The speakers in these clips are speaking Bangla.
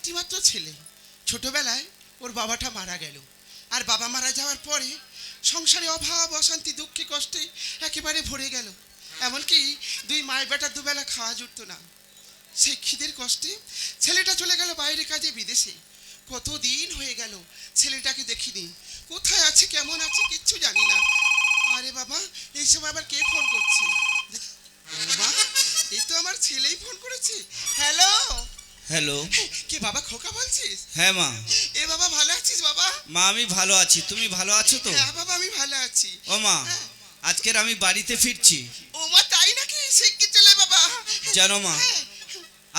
একটি মাত্র ছেলে। ছোটবেলায় ওর বাবাটা মারা গেল, আর বাবা মারা যাওয়ার পরে সংসারে অভাব অশান্তি দুঃখে কষ্টে একেবারে ভরে গেল। এমনকি দুই মায়ের বেটা দুবেলা খাওয়া জুটতো না। সেই খিদের কষ্টে ছেলেটা চলে গেল বাইরে কাজে বিদেশে। কতদিন হয়ে গেল ছেলেটাকে দেখিনি, কোথায় আছে কেমন আছে কিচ্ছু জানি না। আরে বাবা, এই সময় আবার কে ফোন করছে? মা, এই তো আমার ছেলেই ফোন করেছে। Hello hello. কে বাবা, খোকা বলছিস? হ্যাঁ মা। এ বাবা, ভালো আছিস বাবা? মা আমি ভালো আছি, তুমি ভালো আছো তো? হ্যাঁ বাবা, আমি ভালো আছি। ও মা, হ্যাঁ। আজকের আমি বাড়িতে ফিরছি। ও মা, তাই নাকি? শিগগির চলে বাবা। জানো মা, হ্যাঁ।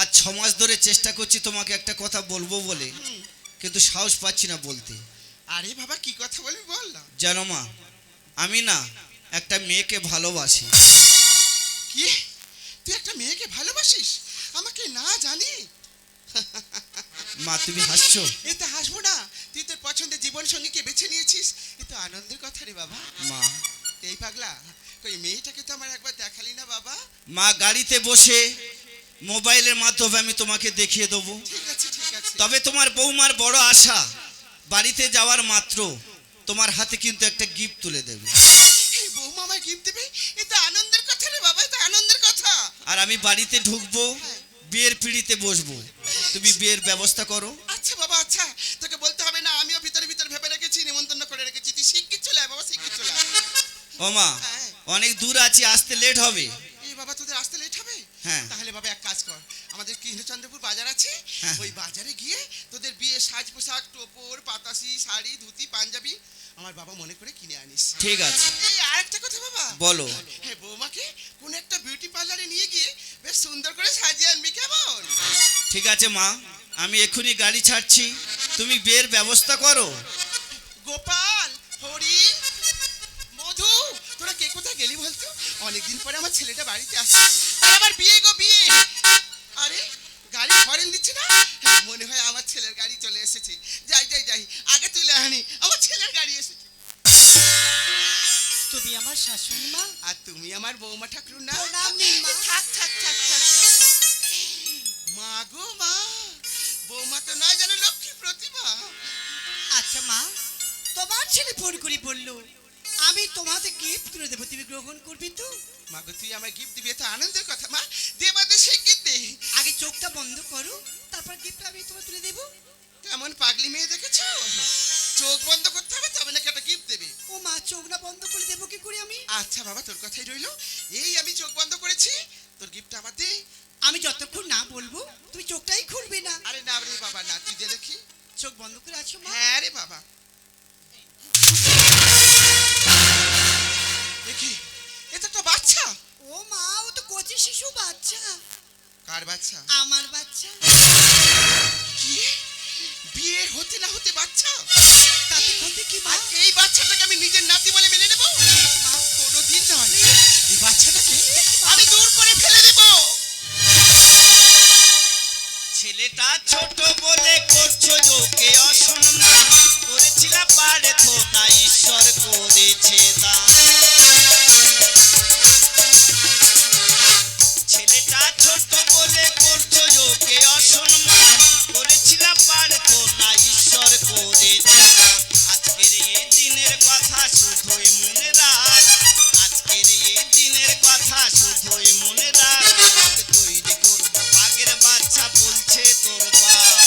আজ 6 মাস ধরে চেষ্টা করছি তোমাকে একটা কথা বলবো বলে, হুম। কিন্তু সাহস পাচ্ছি না বলতে। আরে বাবা, কি কথা বলবি বল না। জানো মা, আমি না একটা মেয়েকে ভালোবাসি। কি? তুই একটা মেয়েকে ভালোবাসিস? আমাকে না জানি? মা তুমি হাসছো? এতে হাসবো না, তুই তোর পছন্দের জীবন সঙ্গীকে বেছে নিয়েছিস, এ তো আনন্দের কথা রে বাবা। মা, এই পাগলা, ওই মেয়েটাকে তো আমার একবার দেখালি না বাবা। মা গাড়িতে বসে মোবাইলের মাধ্যমে আমি তোমাকে দেখিয়ে দেবো। ঠিক আছে ঠিক আছে। তবে তোমার বৌমার বড় আশা, বাড়িতে যাওয়ার মাত্র তোমার হাতে কিন্তু একটা গিফট তুলে দেবে। এই বৌমা আমায় গিফট দেবে? এ তো আনন্দের কথা রে বাবা, এ তো আনন্দের কথা। আর আমি বাড়িতে ঢুকবো, বিয়ের পিঁড়িতে বসবো, তুমি বিয়ের ব্যবস্থা করো। আচ্ছা বাবা, আচ্ছা, তোকে বলতে হবে না, আমিও ভিতরে ভিতরে ভেবে রেখেছি, নিমন্ত্রণ করে রেখেছি। তুই শিগগির চলে আয় বাবা, শিগগির চলে আয়। ও মা, হ্যাঁ। অনেক দূর আছি, আসতে লেট হবে। এই বাবা, তোদের আসতে লেট হবে? হ্যাঁ। তাহলে বাবা এক কাজ কর, আমাদের কৃষ্ণচন্দ্রপুর বাজার আছে, হ্যাঁ। ওই বাজারে গিয়ে তোদের বিয়ের সাজ পোশাক, টোপর, পাতাসি, শাড়ি, ধুতি, পাঞ্জাবি আমার বাবা মনে করে কিনে আনিস। ঠিক আছে। এই আরেকটা কথা বাবা। বলো। হ্যাঁ, বৌমাকে কোন একটা বিউটি পার্লারে নিয়ে গিয়ে বেশ সুন্দর করে সাজিয়ে আনবি, কেমন? ঠিক আছে মা, আমি এক্ষুনি গাড়ি ছাড়ছি, তুমি বিয়ের ব্যবস্থা করো। গোপাল, হরি, মধু, তোরা কে কোথায় গেলি বলতো? অনেকদিন পরে আমার ছেলেটা বাড়িতে আসছে, আর আবার বিয়ে গো বিয়ে। আরে গাড়ি হরেন দিচ্ছে না, মনে হয় আমার ছেলের গাড়ি চলে এসেছে। যাই যাই যাই, আগে তুলে আনি, আমার ছেলের গাড়ি এসেছে। তুমি আমার শাশুড়ি মা? আর তুমি আমার বৌমা ঠাকুর না? প্রণাম নিন মা। থাক থাক থাক থাক থাক। মা গো মা, বৌমা তো নয় যেন লক্ষ্মী প্রতিমা। আচ্ছা মা, তোমার ছেলে ফোন করে বললো আমি তোমাকে গিফট তুলে দেবো, তুমি গ্রহণ করবি তো? মা গো, তুই আমার গিফট দিবি, এটা আনন্দের কথা। মা দে, মা দে, শিগগির দে। আগে চোখটা বন্ধ করো, তারপর গিফট আমি তোমাকে তুলে দেবো। কেমন পাগলি মেয়ে দেখেছো? চোখ বন্ধ করতে হবে তবে নাকি একটা গিফট দেবে? ও মা, চোখ না বন্ধ করে দেবো কি করে আমি? আচ্ছা বাবা, তোর কথাই রইলো। এই আমি চোখ বন্ধ করেছি, তোর গিফট আমার দে। আমি যতক্ষণ না বলবো তুমি চোখটাই খুলবে না। আরে না রে বাবা, না, তুই দে দেখি। চোখ বন্ধ করে আছো মা? হ্যাঁ রে বাবা। দেখি, এটা তো বাচ্চা। ও মা, ও তো কচি শিশু বাচ্চা। কার বাচ্চা? আমার বাচ্চা। কি? বিয়ে হতে না হতে বাচ্চা? তাতে ক্ষতি কি মা? আর এই বাচ্চাটাকে আমি নিজের নাতি বলে মেনে নেব? মা, কোনোদিন নয়। এই বাচ্চাটাকে আমি দূর করে ফেলে দেব। ছেলেটা ছোট বলে করছো ওকে অসম্মান, করেছিলাম পারতো না, ঈশ্বর করেছে দান। ছেলেটা ছোট বলে করছো ওকে অসম্মান, করেছিলাম পারতো না, ঈশ্বর করেছে দান। আজকের এই দিনের কথা শুধুই মনে রাখ, আজকের এই দিনের কথা শুধুই মনে রাখ। তোকে তৈরি করবো বাঘের বাচ্চা বলছে তোর বাপ।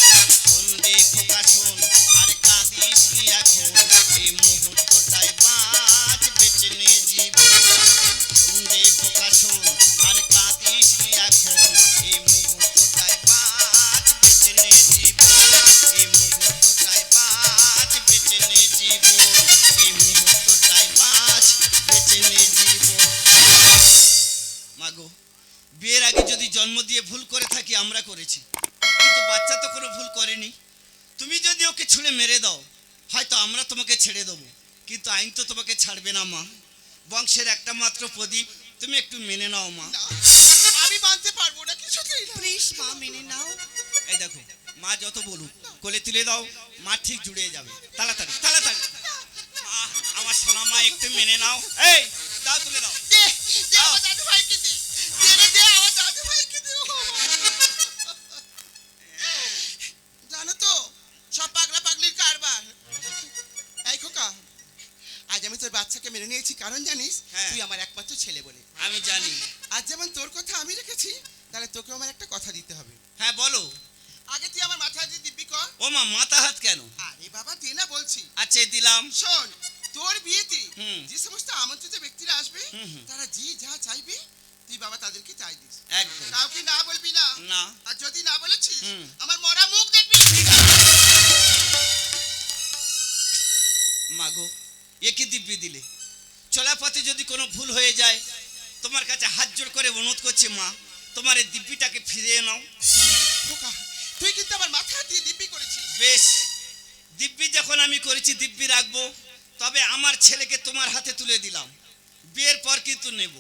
শোন রে খোকা শোন, আর কাঁদিস নি এখন, এই মুহূর্তটাই বাঁচ, বেঁচে নে জীবন। শোন রে খোকা শোন, আর কাঁদিস নি এখন, এই মুহূর্তটাই বাঁচ, বেঁচে নে জীবন। এই মুহূর্তটাই বাঁচ, বেঁচে নে জীবন। এই মুহূর্তটাই বাঁচ, বেঁচে নে জীবন। মাগো, বিয়ের আগে যদি জন্ম দিয়ে ভুল করে থাকি আমরা করেছি, কিন্তু বাচ্চা তো কোনো ভুল করেনি। তুমি যদি ওকে ছুঁড়ে মেরে দাও, হয়তো আমরা তোমাকে ছেড়ে দেবো, কিন্তু আইন তো তোমাকে ছাড়বে না মা। বংশের একটা মাত্র প্রদীপ, তুমি একটু মেনে নাও মা। না, আমি মানতে পারবো না, কিছুতেই না। প্লিজ মা, মেনে নাও। এই দেখো, মা যত বলুক কোলে তুলে দাও, মা ঠিক জুড়ে যাবে। তাড়াতাড়ি তাড়াতাড়ি মা, আমার সোনা মা, একটু মেনে নাও। এই দাও, তুলে দাও। দে, দে আমার দাদু ভাইকে দে। দে রে, দে আমার দাদু ভাইকে দে। কারণ জানিস হ্যাঁ। তুই আমার একমাত্র ছেলে বলে। আমি জানি। আর যেমন তোর কথা আমি রেখেছি, তাহলে তোকে আমার একটা কথা দিতে হবে। হ্যাঁ বলো। আগে তুই আমার মাথায় দিয়ে দিব্যি কর। ও মা, মাথা হাত কেন? আরে বাবা দে না বলছি। আচ্ছা এই দিলাম। শোন, তোর বিয়েতে হুম। যে সমস্ত আমন্ত্রিত ব্যক্তিরা আসবে, হুম, হুম। তারা যে যা চাইবে তুই বাবা তাদেরকে চাই দিস। একদম। কাউকে না বলবি না। না। আর যদি না বলেছিস, হুম। আমার মরা মুখ দেখবি। মাগো, এ কি দিব্যি দিলে? চলার পথে যদি কোনো ভুল হয়ে যায়, তোমার কাছে হাত জোড় করে অনুরোধ করছি মা, তোমার এই দিব্যিটাকে ফিরিয়ে নাও। খোকা, তুই কিন্তু আমার মাথা দিয়ে দিব্যি করেছিস। বেশ, দিব্যি যখন আমি করেছি দিব্যি রাখবো, তবে আমার ছেলেকে তোমার হাতে তুলে দিলাম। বিয়ের পর কিন্তু নেব।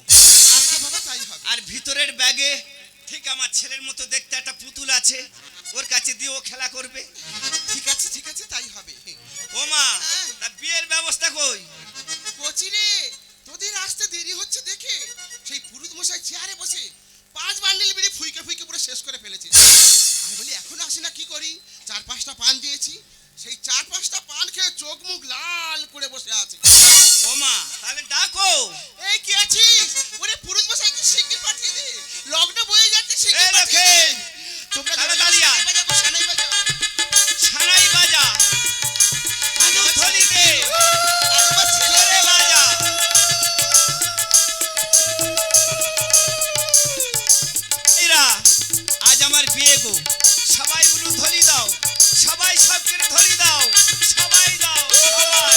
আচ্ছা বাবা, তাই হবে। আর ভিতরের ব্যাগে ঠিক আমার ছেলের মতো দেখতে একটা পুতুল আছে, ওর কাছে দিয়ে ও খেলা করবে। ঠিক আছে, তাই হবে। ও মা, হ্যাঁ। তা বিয়ের ব্যবস্থা কই? কচি রে, তোদের আসতে দেরি হচ্ছে দেখে সেই পুরুত মশাই চেয়ারে বসে 5 বান্ডিল বিড়ি ফুইকে ফুইকে পুরো শেষ করে ফেলেছে। আমি বলি এখনো আসে না, কি করি? 4-5টা পান দিয়েছি, সেই 4-5টা পান খেয়ে চোখ মুখ লাল করে বসে আছে। ও মা, তাহলে ডাকো। এই কি আছিস? ওরে পুরুত মশাইকে শিগগির পাঠিয়ে দে, লগ্ন বয়ে যাচ্ছে, এই শিগগির পাঠিয়ে দে। রাখেন। তোমরা তাড়াতাড়ি আয়। সানাই বাজাও। ছানাই বাজা, থলিতে আগেবার ছেলে জোরে বাজা। এরা আজ আমার বিয়ে গো, সবাই উলু ধরি দাও, সবাই সব করে ধরি দাও, সবাই দাও, সবাই।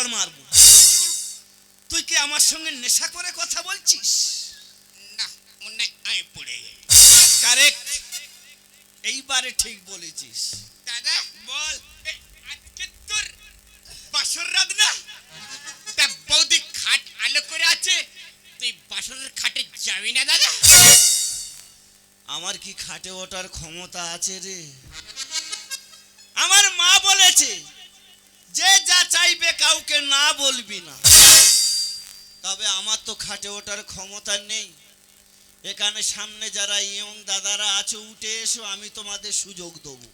চড় মারবো। তুই কি আমার সঙ্গে নেশা করে কথা বলছিস? না মনে আমি পড়ে যাই। কারেক্ট, এইবারে ঠিক বলেছিস। দাদা বল। আজকে তোর বাসর রাত না, তা বৌদি খাট আলো করে আছে, তুই বাসরের খাটে যাবি না দাদা? আমার কি খাটে ওঠার ক্ষমতা আছে রে? আমার মা বলেছে যে যা চাইবে কাউকে না বলবি না। তবে আমার তো খাটে ওঠার ক্ষমতা নেই। এখানে সামনে যারা ইয়ং দাদারা আছে উঠে এসো, আমি তোমাদের সুযোগ দেবো।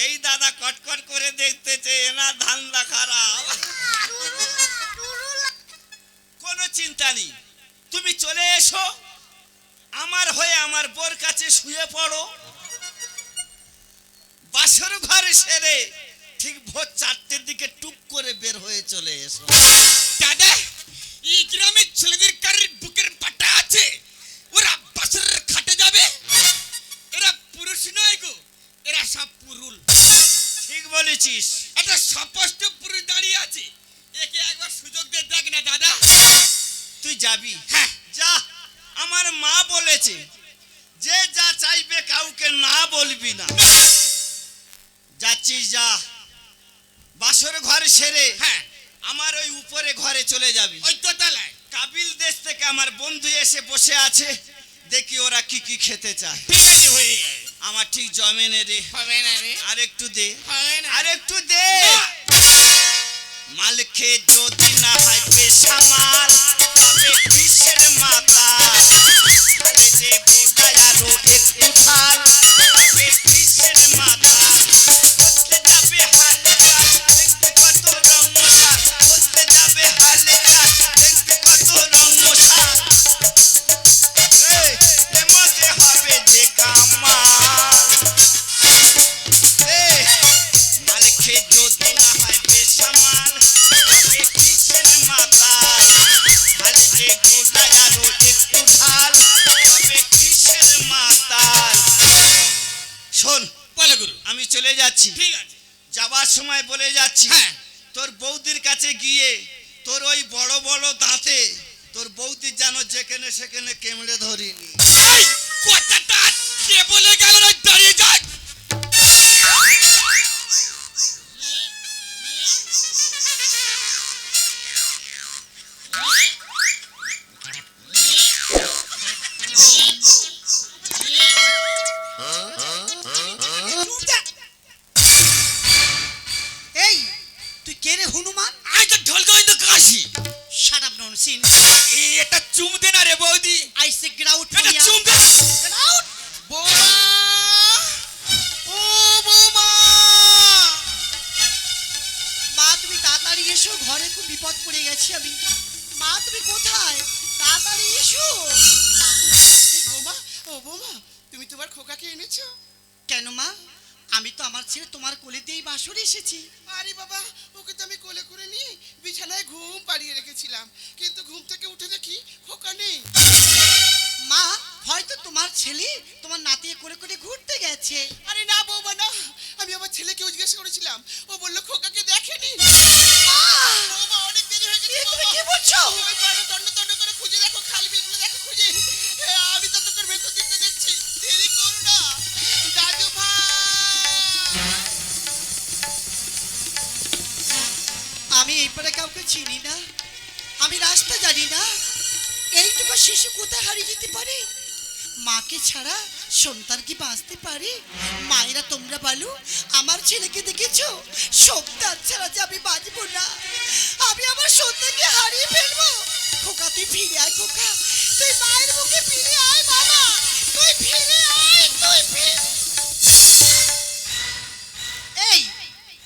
এই দাদা কটকট করে দেখতেছে, এনা ধান্দা খারাপ। কোনো চিন্তা নেই, তুমি চলে এসো, আমার হয়ে আমার বোর কাছে শুয়ে পড়ো। বাসর ঘর সেরে ঠিক ভোর 4টের দিকে টুক করে বের হয়ে চলে এসো। দাদা এই গ্রামের ছেলেদের কারের বুকের পাটা আছে, ওরা বাসরের খাটে যাবে? এরা পুরুষ নয় গো, এরা সব পুরুল। ঠিক বলেছিস। একটা স্পষ্ট পুরুষ দাঁড়িয়ে আছে, একে একবার সুযোগ দিয়ে দেখ না দাদা। তুই যাবি? হ্যাঁ যা, আমার মা বলেছে যে যা চাইবে কাউকে না বলবি না। যাচ্ছিস যা, বাসর ঘর সেরে হ্যাঁ আমার ওই উপরে ঘরে চলে যাবি। ওই দোতলায়। কাবিল দেশ থেকে আমার বন্ধু এসে বসে আছে, দেখি ওরা কি কি খেতে চায়। ঠিক আছে হয়ে যাবে। আমার ঠিক জমে নে রে, হবে না রে, আর একটু দে, হবে না। আর একটু দে। মাল খেয়ে যদি না হয় পেশা মাল, তবে কিসের মাথা? আরে যে গোলায় আরো একটু ঢাল, তবে কিসের মাথা? বলতে যাবে হালে কাজ, দেখবে কত রং মশা। বলতে যাবে হালে কাজ, দেখবে কত রং মশা। এই, এ মজে হবে যে কামাল। এই, মাল খেয়ে যদি না হয় পেশা মাল, তবে কিসের মাতাল? আরে যে গোলায় আরো একটু ঢাল, তবে কিসের মাতাল? শোন, বলো গুরু। আমি চলে যাচ্ছি। ঠিক আছে। যাবার সময় বলে যাচ্ছি, হ্যাঁ। তোর বৌদির কাছে গিয়ে তোর ওই বড় বড় দাঁতে তোর বৌদির যেন যেখানে সেখানে কেমড়ে ধরিনি। এই কথাটা কে বলে গেল রে? দাঁড়িয়ে যাক। এই তুই কে রে হনুমান? আই তো ঢোল গোবিন্দ কাশি। Shut up nonsense. এই এটা চুম দে না রে বৌদি, আই সে গেট আউট এটা চুম দে। Get out. বৌমা, ও বৌমা, মা তুমি তাড়াতাড়ি এসো, ঘরে খুব বিপদ পড়ে গেছি আমি। মা তুমি কোথায়? তাড়াতাড়ি এসো। এই বৌমা, ও বৌমা, তুমি তোমার খোকাকে এনেছো? কেন মা? আমি তো আমার ছেলে তোমার কোলে দিয়েই বাসরে এসেছি। আরে বাবা, ওকে তো আমি কোলে করে নিয়ে বিছানায় ঘুম পাড়িয়ে রেখেছিলাম, কিন্তু ঘুম থেকে উঠে দেখি খোকা নেই। মা হয়তো তোমার ছেলে তোমার নাতিয়ে করে করে ঘুরতে গেছে। আরে না বৌমা না, আমি আমার ছেলেকেও জিজ্ঞেস করেছিলাম, ও বললো খোকাকে দেখেনি। মা! বৌমা অনেক দেরি হয়ে গেছে। এ তুমি বৌমা। কি বলছো? ওই পাড়ে তন্ন তন্ন করে খুঁজে দেখো, খাল বিলগুলো দেখো খুঁজে। আমি তো তোকে ভেতর দিতে দেখছি, দেরি করো না দাদু ভাই। আমি এই পারে কাউকে চিনি না, আমি রাস্তা জানি না। এইটুকু শিশু কোথায় হারিয়ে যেতে পারে? মাকে ছাড়া সন্তান কি বাঁচতে পারে? মায়েরা তোমরা বলো, আমার ছেলেকে দেখেছো? সন্তান ছাড়া যে আমি বাঁচবো না, আমি আমার সন্তানকে হারিয়ে ফেলবো। খোকা তুই ফিরে আয়, খোকা তুই মায়ের মুখে ফিরে আয় বাবা, তুই ফিরে আয়, তুই ফিরে। এই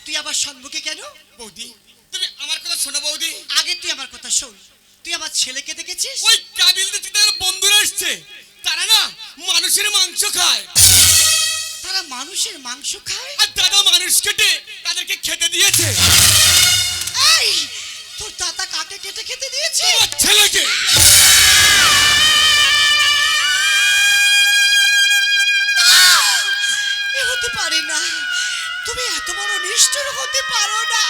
তুই আবার সম্মুখে কেন? বৌদি তুমি আমার কথা শোনো বৌদি। আগে তুই আমার কথা শোন। তুই আমার ছেলেকে দেখেছিস? ওই কাবিল দিদিদের বন্ধুরা এসছে, তারা না মানুষের মাংস খায়। তারা মানুষের মাংস খায়? আর দাদা মানুষ কেটে তাদেরকে খেতে দিয়েছে। এই তোর দাদা কাকে কেটে খেতে দিয়েছে? তোমার ছেলেকে। এ হতে পারে না। তুমি এত বড় নিষ্ঠুর হতে পারো না।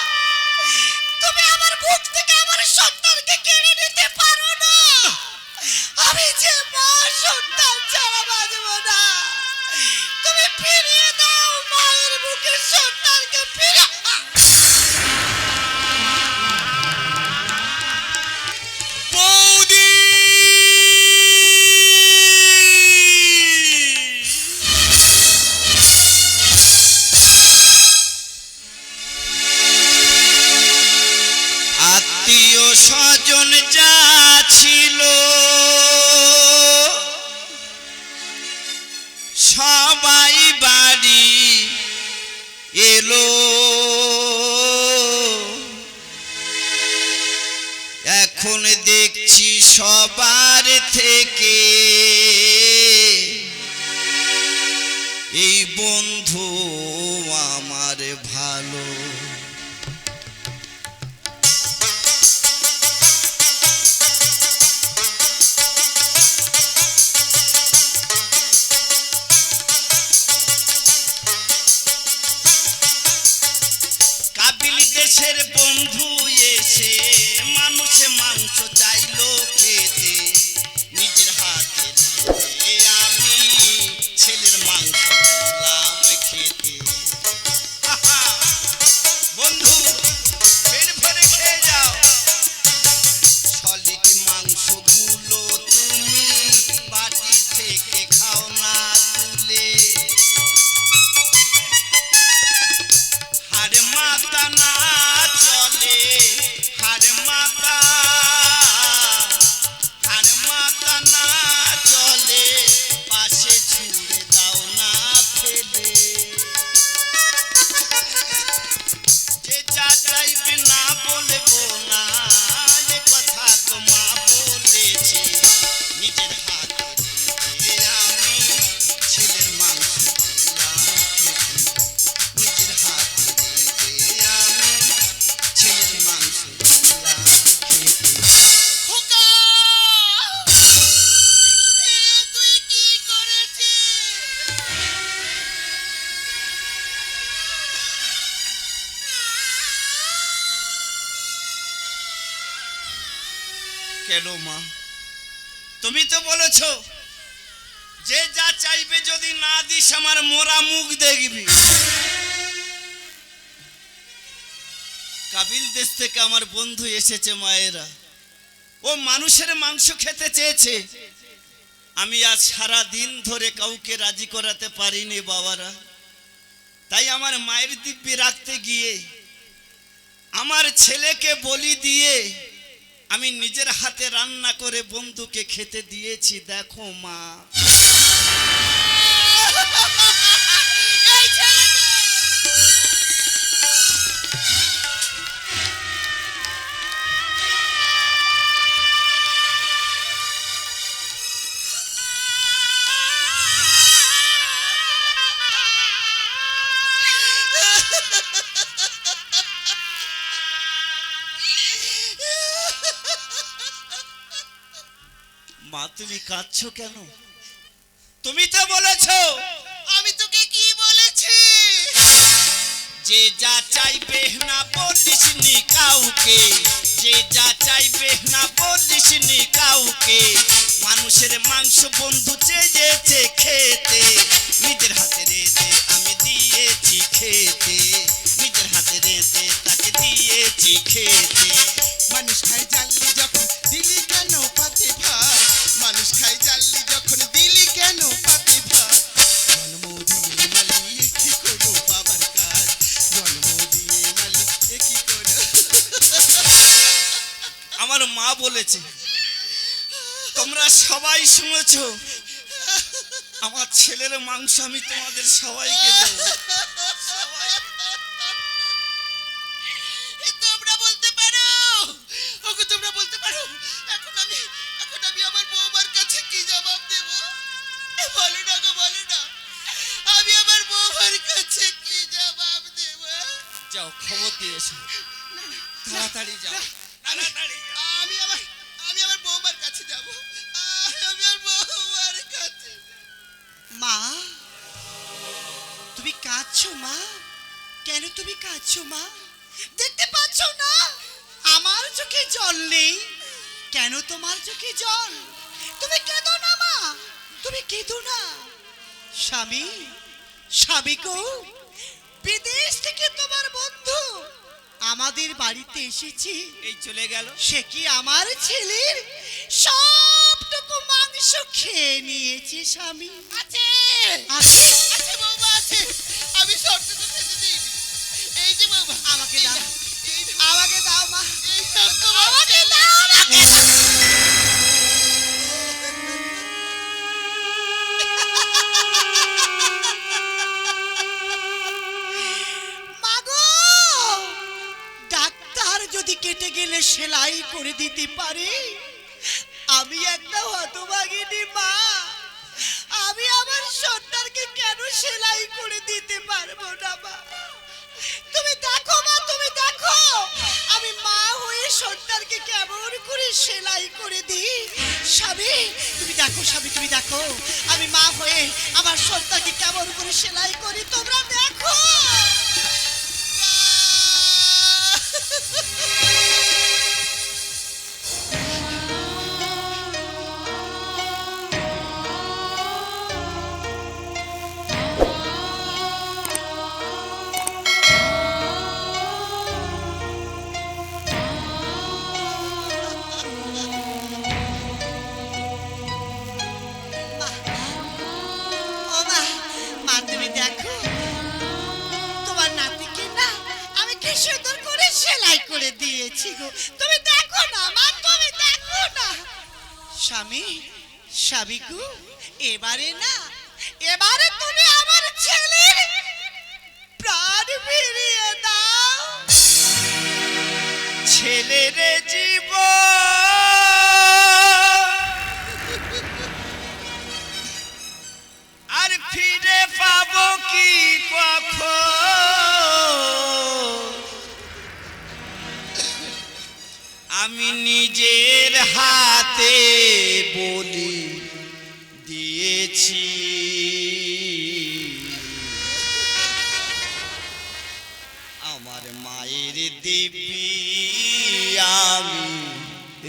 তুমি আমার বুক থেকে আমার সন্তানকে কেড়ে নিতে পারো না। আমি যে মা সন্তান ছাড়া বাঁচব না। তুমি ফিরিয়ে দাও মায়ের বুকের সন্তানকে ফিরিয়ে। বৌদি আত্মীয় স্বজন যা ছিল সবাই বাড়ি এলো, এখন দেখছি সবার থেকে এই বন্ধু আমার ভালো। কাবিল দেশের বন্ধু এসে মানুষে মাংস চাইলো খেতে, নিজের হাতে দিয়ে আমি ছেলের মাংস দিলাম খেতে। হাহা, বন্ধু পেট ভরে খেয়ে যাও, সলিড মাংসগুলো তুমি বাটি থেকে খাও না তুলে। হাড় মাথা না চলে, হাড় মাথা না চলে, পাশে ছুঁড়ে দাও না ফেলে। যে যা চাইবে না বলবো না, এ কথা তো মা বলেছে, নিজের হাতে দিয়ে আমি ছেলের মাংস দিলাম খেতে, নিজের হাতে দিয়ে আমি ছেলের মাংস দিলাম খেতে। খোকা, তুই কি করেছিস? কেন মা, তুমি তো বলেছো যে যা চাইবে যদি না দিস আমার মোরা মুখ দেখবি। কাবিল দেশ থেকে আমার বন্ধু এসেছে মায়েরা, ও মানুষের মাংস খেতে চেয়েছে। আমি আজ সারা দিন ধরে কাউকে রাজি করাতে পারিনি বাবারা, তাই আমার মায়ের দিব্যি রাখতে গিয়ে আমার ছেলেকে বলি দিয়ে আমি নিজের হাতে রান্না করে বন্ধুকে খেতে দিয়েছি। দেখো মা, এই ছেলেটা মা তুমি কাঁদছো কেন? তুমি তো বলেছো আমি তোকে কি বলেছি? যে যা চাইবে না বলিস নি কাউকে, যে যা চাইবে না বলিস নি কাউকে। মানুষের মাংস বন্ধু চেয়েছে খেতে, নিজের হাতে রেঁধে আমি দিয়েছি খেতে, নিজের হাতে রেঁধে তাকে দিয়েছি খেতে। মানুষ খায় জানলি যখন দিলি কেন পাতে ভাত, মানুষ খায় জানলি যখন দিলি কেন পাতে ভাত। জন্ম দিয়ে মালি কি করো বাবার কাজ, জন্ম দিয়ে মালি কি করো। আমার মা বলেছে, তোমরা সবাই শুনেছো, আমার ছেলের মাংস আমি তোমাদের সবাইকে দেবো। তোমরা বলতে পারো, ওগো তোমরা বলতে পারো, এখন আমি আমার বৌমার কাছে কি জবাব দেব? বলো না গো, বলো না, আমি আমার বৌমার কাছে কি জবাব দেব? যাও খবর দিয়ে এসো, তাড়াতাড়ি যাও, তাড়াতাড়ি যাও। আমি আমার বৌমার কাছে যাব, আমি আমার বৌমার কাছে। মা, তুমি কাঁদছো মা? কেন তুমি কাঁদছো মা? দেখতে পাচ্ছ না আমার চোখে জল নেই? কেন তোমার চোখে জল? তুমি কেঁদো না মা, তুমি কেঁদো না। স্বামী, স্বামী গো, বিদেশ থেকে তোমার বন্ধু আমাদের বাড়িতে এসেছি। এই চলে গেল। সে কি আমার ছেলের সবটুকু মাংস খেয়ে নিয়েছে স্বামী। আছে আছে? আছে বৌমা আছে, আমি সবটুকু খেতে দিই। এই যে বৌমা, আমাকে দাও, এই যে, আমাকে দাও মা, এই সবটুকু আমাকে দাও, আমাকে দাও। মাগো, ডাক্তার যদি কেটে গেলে সেলাই করে দিতে পারে, আমি একটা হতভাগিনী মা, আমি আমার সন্তানকে কেন সেলাই করে দিতে পারবো না মা? তুমি দেখো মা, তুমি দেখো আমি মা হয়ে সন্তানকে কেমন করে সেলাই করে দিই। স্বামী তুমি দেখো, স্বামী তুমি দেখো আমি মা হয়ে আমার সন্তানকে কেমন করে সেলাই করি, তোমরা দেখো। মা, ও মা, মা তুমি দেখো তোমার নাতিকে না আমি কি সুন্দর করে সেলাই করে দিয়েছি গো, তুমি দেখো না মা, তুমি দেখো না। স্বামী, স্বামী গো, এবারে না, এবারে তুমি আমার ছেলের প্রাণ ফিরিয়ে দাও। ছেলের জীবন আর ফিরে পাবো কি কখন? আমি নিজের হাতে বলি দিয়েছি। আমার মায়ের দিব্যি আমি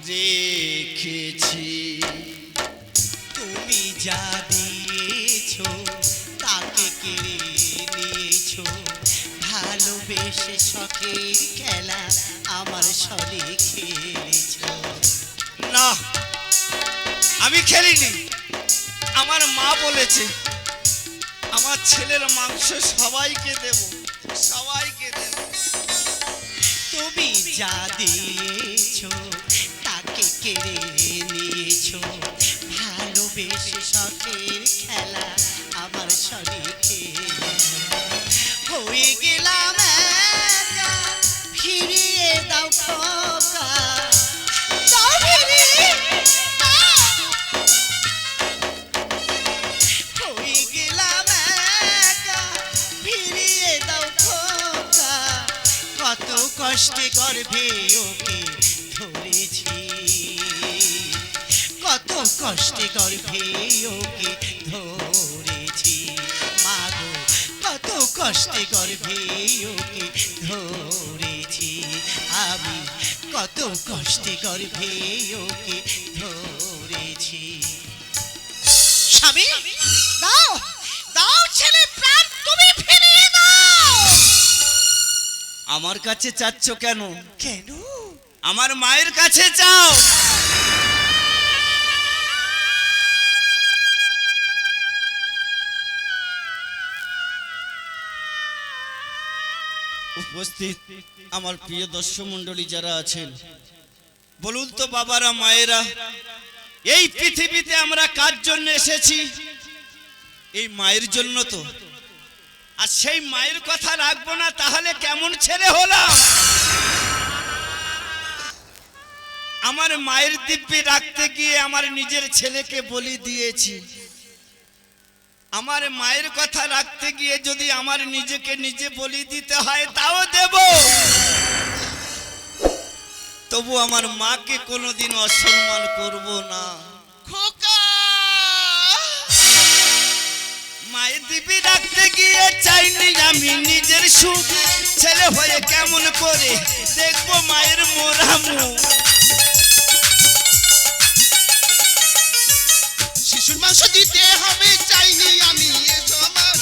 রেখেছি। তুমি যা দিয়েছো তাকে কেড়ে নিয়েছো, ভালোবেসে শখের খেলা আমার সরে খেলেছো। না, আমি খেলিনি। আমার মা বলেছে আমার ছেলের মাংস সবাইকে দেব, সবাইকে দেব। তুমি যা দিয়েছো তাকে কেড়ে নিয়েছো, ভালোবেসে শখের খেলা আমার সরে খেলেছো। হয়ে গেলাম একা, ফিরিয়ে দাও খোকা, দাও ফিরিয়ে দাও। হয়ে গেলাম একা, ফিরিয়ে দাও খোকা, কত কষ্টে গর্ভে ওকে ধরেছি, কত কষ্টে গর্ভে ওকে ধরেছি। মাগো কত কষ্টে গর্ভে ওকে ধরেছি, আমি কত কষ্টে গর্ভে ওকে ধরেছি। স্বামী দাও, দাও ছেলে প্রাণ তুমি ফিরিয়ে দাও। আমার কাছে চাচ্ছ কেন? কেন? আমার মায়ের কাছে চাও। উপস্থিত আমার প্রিয় দর্শক মণ্ডলী যারা আছেন, বলুন তো বাবারা, মায়েরা, এই পৃথিবীতে আমরা কার জন্য এসেছি? এই মায়ের জন্য তো। আর সেই মায়ের কথা রাখবো না তাহলে কেমন ছেলে হলাম? আমার মায়ের দিব্যি রাখতে গিয়ে আমার নিজের ছেলেকে বলি দিয়েছি। আমার মায়ের কথা রাখতে গিয়ে যদি আমার নিজেকে নিজে বলি দিতে হয় তাও দেব, তবু আমার মাকে কোনোদিন অসম্মান করব না। খোকা মায়ের দিব্যি রাখতে গিয়ে চাইনি আমি নিজের মায়ের সুখ ছেলে হয়ে কেমন করে দেখবো মায়ের মোরা মুখ। শিশুর মাংস দিতে হবে চাইনি আমি এ সমাজ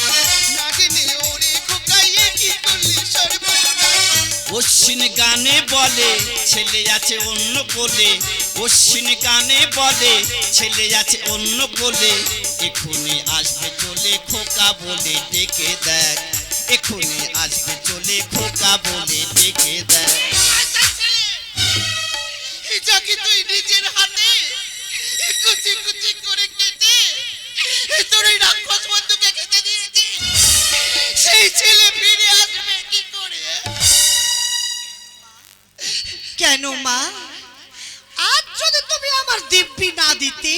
না জেনে ওরে খোকাইয়ে কি করলি সর্বনাশ। অশ্বিন গানে বলে ছেলে আছে অন্য কোলে, অশ্বিন গানে বলে ছেলে আছে অন্য কোলে, এক্ষুনি আসবে চলে খোকা বলে ডেকে দেখ, এক্ষুনি আসবে চলে খোকা বলে ডেকে দেখ। যাকে তুই নিজের হাতে কুচি কুচি করে কেটে তোর ওই রাক্ষস বন্ধুকে খেতে দিয়েছিস, সেই ছেলে ফিরে আসবে কি করে? কেন মা, আজ যদি তুমি আমার দিব্যি না দিতে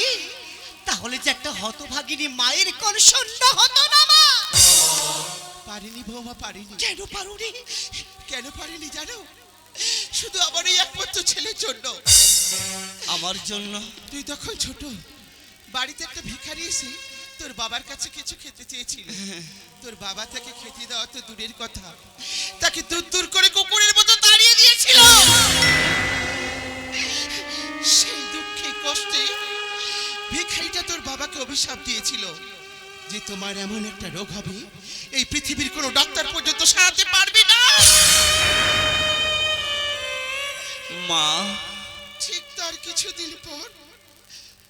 তাহলে যে একটা হতভাগিনী মায়ের কোন শূন্য হতো না মা। পারিনি বৌমা, পারিনি। কেন পারুনি? কেন পারিনি জানো? শুধু আমার এই একমাত্র ছেলের জন্য। আমার জন্য? তুই তখন ছোট, বাড়িতে একটা ভিখারি এসে তোর বাবার কাছে কিছু খেতে চেয়েছিল। তোর বাবা তাকে খেতে দেওয়া তো দূরের কথা, তাকে দূর দূর করে কুকুরের মতো তাড়িয়ে দিয়েছিল। সেই দুঃখে কষ্টে ভিখারিটা তোর বাবাকে অভিশাপ দিয়েছিল যে তোমার এমন একটা রোগ হবে এই পৃথিবীর কোনো ডাক্তার পর্যন্ত সারাতে পারবে না। মা, ঠিক তার কিছুদিন পর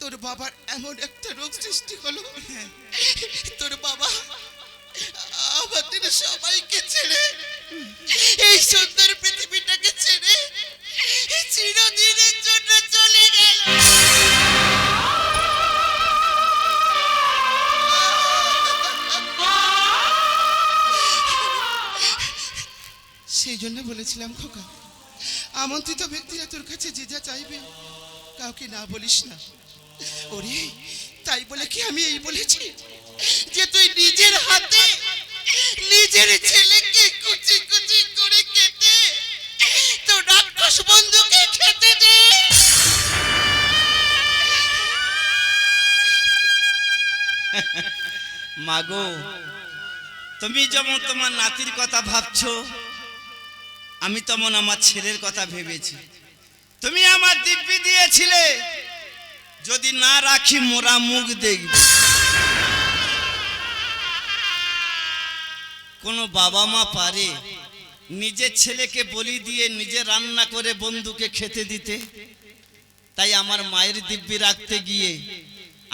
তোর বাবার এমন একটা রোগ সৃষ্টি হলো, তোর বাবা আমাদের সবাইকে ছেড়ে এই সুন্দর পৃথিবীটাকে ছেড়ে চিরদিনের জন্য চলে গেল। সেই জন্য বলেছিলাম খোকা, আমন্ত্রিত ব্যক্তিরা তোর কাছে যে যা চাইবে কাউকে না বলিস না। ওরে তাই বলে কি আমি এই বলেছি যে তুই নিজের হাতে নিজের ছেলেকে কুচি কুচি করে কেটে তোর রাক্ষস বন্ধুকে খেতে দে? মাগো, তুমি যেমন তোমার নাতির কথা ভাবছো, আমি তেমন আমার ছেলের কথা ভেবেছি। তুমি আমার দিব্যি দিয়েছিলে যদি না রাখি মোরা মুখ দেখবে। কোন বাবা মা পারে নিজের ছেলেকে বলি দিয়ে নিজে রান্না করে বন্ধুকে খেতে দিতে? তাই আমার মায়ের দিব্যি রাখতে গিয়ে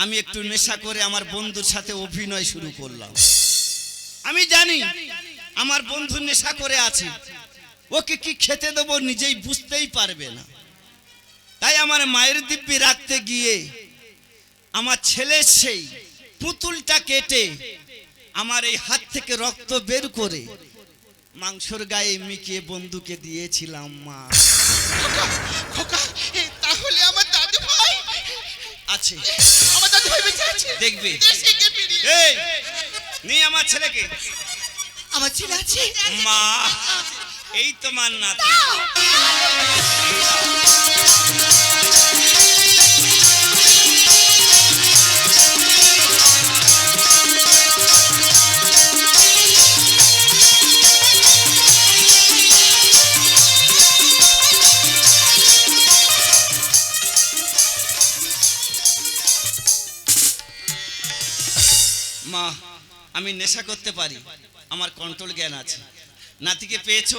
আমি একটু নেশা করে আমার বন্ধুর সাথে অভিনয় শুরু করলাম। আমি জানি আমার বন্ধু নেশা করে আছে, ওকে কি খেতে দেবো নিজেই বুঝতেই পারবে না। তাই আমার মায়ের দিব্যি রাখতে গিয়ে আমার ছেলের সেই পুতুলটা কেটে আমার এই হাত থেকে রক্ত বের করে মাংসর গায়ে মিকিয়ে বন্ধুকে দিয়েছিলাম। মা, খোকা, খোকা, তাহলে আমার দাদু ভাই আছে, আমার দাদু ভাই বেঁচে আছে? দেখবে। দেশে গিয়ে ফিরিয়ে এই নিয়ে আমার ছেলেকে। আমার ছেলে আছে? মা, এই তোমার নাতি। মা, আমি নেশা করতে পারি, আমার কন্ট্রোল জ্ঞান আছে। নাতিকে পেয়েছো?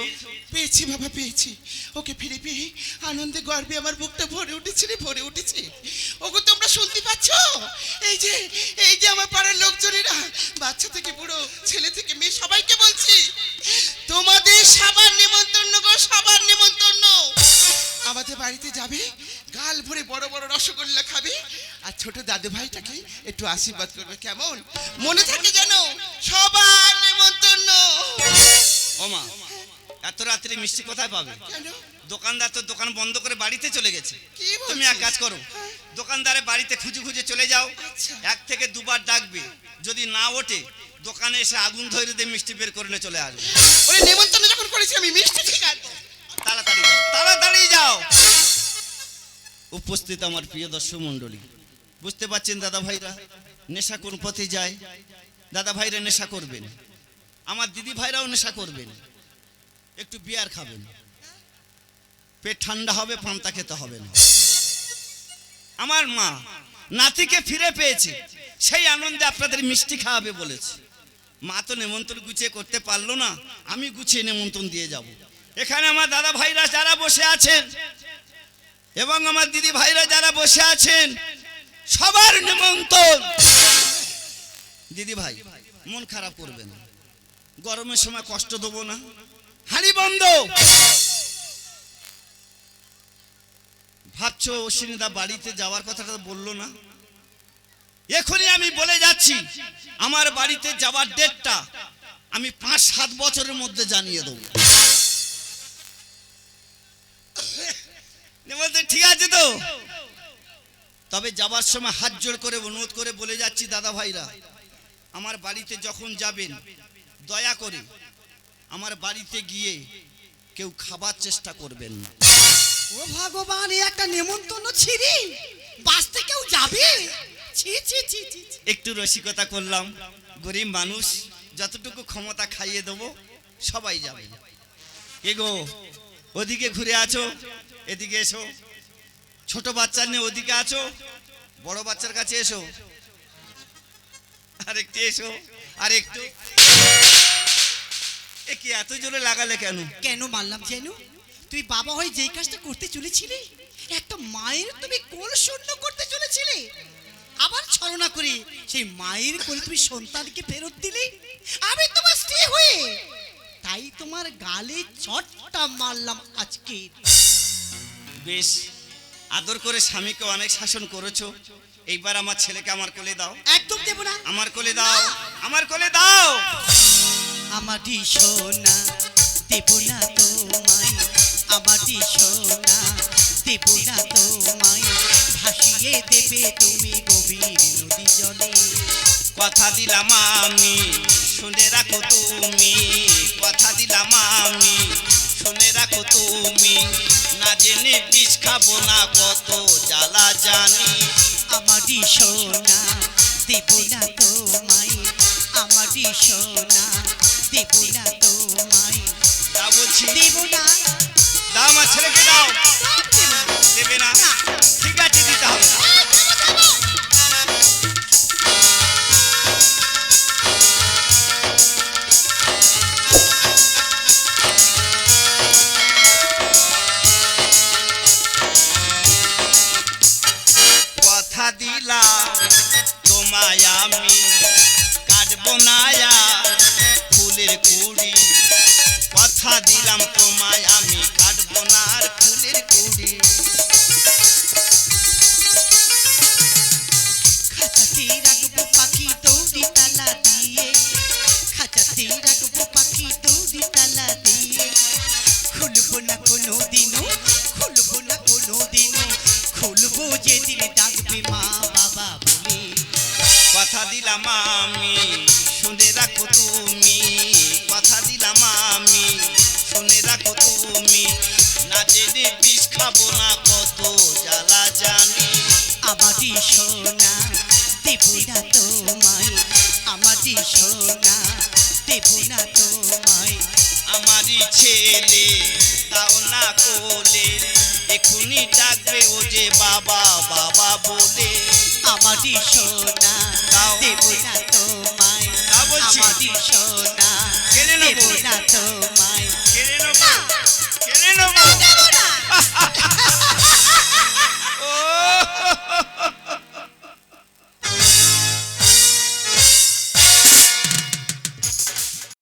পেয়েছি বাবা, পেয়েছি। ওকে ফিরে পেয়ে আনন্দে গর্বে আমার বুকটা ভরে উঠেছে রে, ভরে উঠেছে। ওগো তোমরা শুনতে পাচ্ছ? এই যে আমার পাড়ার লোকজনেরা, বাচ্চা থেকে বুড়ো, ছেলে থেকে মেয়ে, সবাইকে বলছি তোমাদের সবার নেমন্তন্ন গো, সবার নেমন্তন্ন। আমাদের বাড়িতে যাবে, গাল ভরে বড় বড় রসগোল্লা খাবে, আর ছোট দাদু ভাইটাকে একটু আশীর্বাদ করবে, কেমন? মনে থাকে যেন, সবার নেমন্তন্ন। ও মা, এত রাত্রে মিষ্টি কোথায় পাবে? কেন? দোকানদার তো দোকান বন্ধ করে বাড়িতে চলে গেছে। কি বলছিস? তুমি এক কাজ করো, দোকানদারের বাড়িতে খুঁজে খুঁজে চলে যাও, আচ্ছা। 1 থেকে 2 বার ডাকবে, যদি না ওঠে দোকানে এসে আগুন ধরে দিয়ে মিষ্টি বের করে নিয়ে চলে আসবে। ওরে নেমন্তন্ন যখন করেছি আমি মিষ্টি ঠিক আনবো। তাড়াতাড়ি যাও, তাড়াতাড়ি যাও। উপস্থিত আমার প্রিয় দর্শক মণ্ডলী, বুঝতে পারছেন দাদা ভাইরা নেশা কোন পথে যায়? দাদা ভাইরা নেশা করবেন, আমার দিদি ভাইরাও নেশা করবেন, একটু বিয়ার খাবেন, পেট ঠান্ডা হবে, পান্তা খেতে হবে না। আমার মা নাতিকে ফিরে পেয়েছে, সেই আনন্দে আপনাদের মিষ্টি খাওয়াবে বলেছে। মা তো নেমন্তন্ন গুছিয়ে করতে পারলো না, আমি গুছিয়ে নেমন্তন্ন দিয়ে যাব। এখানে আমার দাদা ভাইরা যারা বসে আছেন এবং আমার দিদি ভাইরা যারা বসে আছেন, সবার নেমন্তন্ন। দিদি ভাই মন খারাপ করবেন না, গরমের সময় কষ্ট দেবো না। হাঁড়ি বন্ধ। ভাবছো অশ্বিনীদা বাড়িতে যাওয়ার কথাটা বললো না? এখনই আমি বলে যাচ্ছি, আমার বাড়িতে যাওয়ার ডেটটা আমি 5-7 বছরের মধ্যে জানিয়ে দেবো। ঠিক আছে তো? তবে যাবার সময় হাত জোড় করে অনুরোধ করে বলে যাচ্ছি, দাদা ভাইরা আমার বাড়িতে যখন যাবেন, দয়া করে আমার বাড়িতে গিয়ে কেউ খাবার চেষ্টা করবেন না। ও ভগবান, এই একটা নেমন্তন্ন ছিরি, বাঁচতে কেউ যাবে? ছি ছি ছি ছি ছি। একটু রসিকতা করলাম, গরিব মানুষ, যতটুকু ক্ষমতা খাইয়ে দেবো, সবাই যাবে। এগো ওদিকে ঘুরে আছো, এদিকে এসো। ছোট বাচ্চা নিয়ে ওদিকে আছো, বড় বাচ্চার কাছে এসো। আরেকটু এসো, আরেকটু। এ কি এত জোরে লাগালে কেন? কেন মারলাম যেন? তুই বাবা হয়ে যেই কাজটা করতে চলেছিলে, একটা মায়ের তুমি কোল শূন্য করতে চলেছিলে, আবার ছলনা করে সেই মায়ের কোলে তুমি সন্তানকে ফেরত দিলে। আমি তোমার স্ত্রী হয়ে তাই তোমার গালে চটটা মারলাম আজকে। বেশ, আদর করে স্বামীকে অনেক শাসন করেছো, এইবার আমার ছেলেকে আমার কোলে দাও। একদম দেব না। আমার কোলে দাও, আমার কোলে দাও। আমারই সোনা দেব না তোমায়, আমারই সোনা দেব না তোমায়, ভাসিয়ে দেবে তুমি গভীর নদী জলে। কথা দিলাম আমি, শুনে রাখো তুমি। কথা দিলাম আমি, শুনে রাখো তুমি। না জেনে বিষ খাবো না, কত জ্বালা জানি। আমারই সোনা দেব না তোমায়, আমারই সোনা দেব না তোমায়, তা বলছি, দেব না। দাও আমার ছেলেকে দাও। সব দেব না। দেবে না? ঠিক আছে, দিতে হবে না। কথা দিলাম তোমায় আমি, কাটবো না আর ফুলের কুড়ি। কথা দিলাম তোমায় আমি, কাটবো না আর ফুলের কুড়ি। খাঁচাতে রাখবো পাখি দৌড়ি তালা দিয়ে, খাঁচাতে রাখবো পাখি দৌড়ি তালা দিয়ে, খুলবো না কোনো দিনও, খুলবো না কোনো দিনও, খুলবো যেদিন ডাকবে মা বাবা বলে। কথা দিলাম আমি, শুনে রাখো তুমি। কথা দিলাম আমি, শুনে রাখো তুমি। না জেনে বিষ খাবো না, কত জ্বালা জানি। আমারই সোনা দেব না তোমায়, আমারই সোনা দেব না তোমায়, আমারই ছেলে তাও না কোলে, এখুনি ডাকবে ও যে বাবা বাবা বলে। আমারই সোনা দাও। দেব না তোমায়, তা বলছি। আমারই সোনা কেড়ে নেবো। দেব না তোমায়। কেড়ে নেবো।